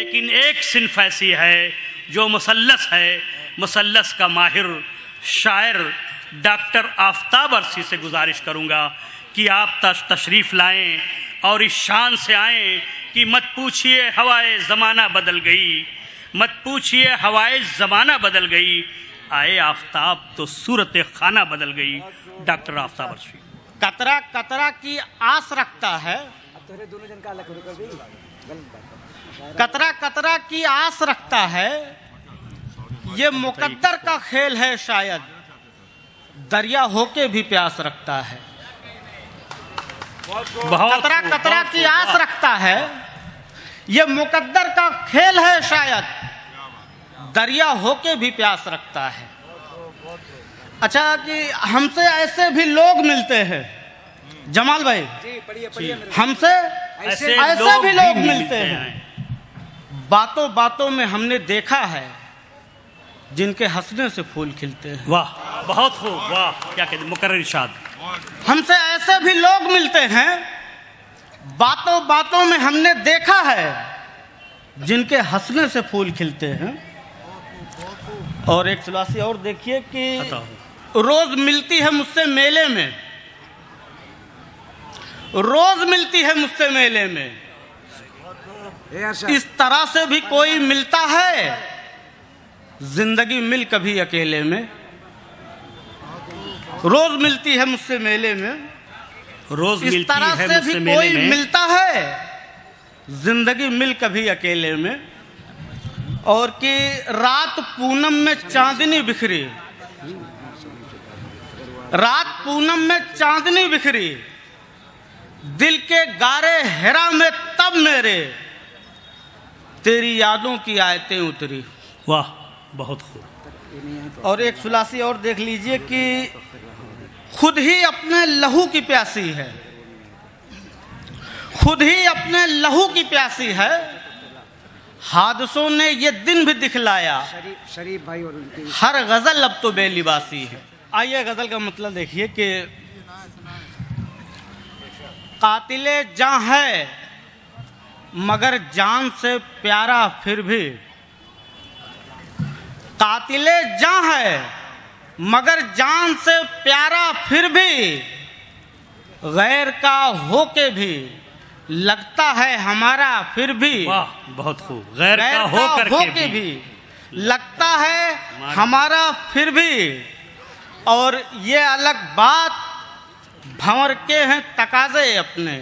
लेकिन एक सिन्फ ऐसी है जो मुसल्लस है। मुसल्लस का माहिर शायर डॉक्टर आफ्ताब अरसी से गुजारिश करूँगा कि आप तशरीफ़ लाएं और इस शान से आएँ कि मत पूछिए हवाए ज़माना बदल गई, मत पूछिए हवाए ज़माना बदल गई, आए आफ्ताब तो सूरत खाना बदल गई। डॉक्टर आफ्ताब अरसी। कतरा कतरा की आस रखता है, कतरा कतरा की आस रखता है, ये मुकद्दर का खेल है शायद, दरिया होके भी प्यास रखता है। कतरा कतरा की आस रखता है, ये मुकद्दर का खेल है शायद, दरिया होके भी प्यास रखता है। अच्छा कि हमसे ऐसे भी लोग मिलते हैं जमाल भाई, हमसे ऐसे भी लोग मिलते हैं। बातों बातों में हमने देखा है जिनके हंसने से फूल खिलते हैं। वाह, बहुत खूब, वाह, क्या कहते, मुकर्रर इरशाद। हमसे ऐसे भी लोग मिलते हैं, बातों बातों में हमने देखा है जिनके हंसने से फूल खिलते हैं। और एक सलासी और देखिए कि रोज मिलती है मुझसे मेले में, रोज मिलती है मुझसे मेले में, इस तरह से भी कोई मिलता है, जिंदगी मिल कभी अकेले में। रोज मिलती है मुझसे मेले में, रोज इस तरह से भी कोई मिलता है, जिंदगी मिल कभी अकेले में। और कि रात पूनम में चांदनी बिखरी, रात पूनम में चांदनी बिखरी, दिल के गारे हेरा में तब मेरे तेरी यादों की आयतें उतरी। वाह, बहुत खूब। और एक सुलासी और देख लीजिए कि खुद ही अपने लहू की प्यासी है, खुद ही अपने लहू की प्यासी है, हादसों ने ये दिन भी दिखलाया, शरीफ भाई और उनकी हर गजल अब तो बेलिबासी है। आइए गजल का मतलब देखिए कि कातिले जान है मगर जान से प्यारा फिर भी, कातिले जान है मगर जान से प्यारा फिर भी, गैर का होके भी लगता है हमारा फिर भी। वाह, बहुत खूब। गैर का होके भी लगता है हमारा फिर भी। और ये अलग बात भंवर के हैं तकाजे अपने,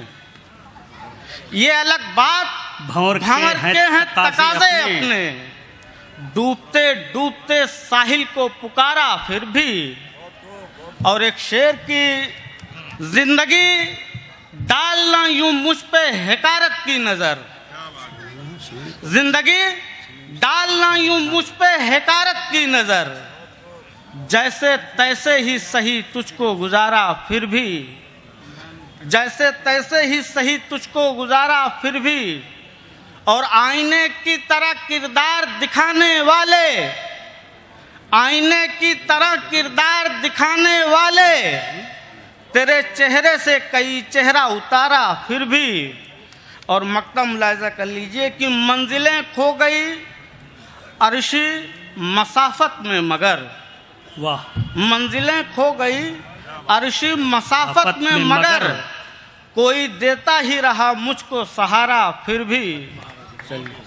ये अलग बात भंवर के हैं तकाजे अपने, डूबते डूबते साहिल को पुकारा फिर भी। और एक शेर की जिंदगी डालना यूं मुझ पे हकारत की नजर, जिंदगी डालना यूं मुझ पे हकारत की नजर, जैसे तैसे ही सही तुझको गुजारा फिर भी, जैसे तैसे ही सही तुझको गुजारा फिर भी। और आईने की तरह किरदार दिखाने वाले, आईने की तरह किरदार दिखाने वाले, तेरे चेहरे से कई चेहरा उतारा फिर भी। और मक्ता मुलाहिजा कर लीजिए कि मंजिलें खो गई अर्शी मसाफत में मगर, वाह, मंजिलें खो गई अर्शी मसाफत में मगर, कोई देता ही रहा मुझको सहारा फिर भी। चलिए।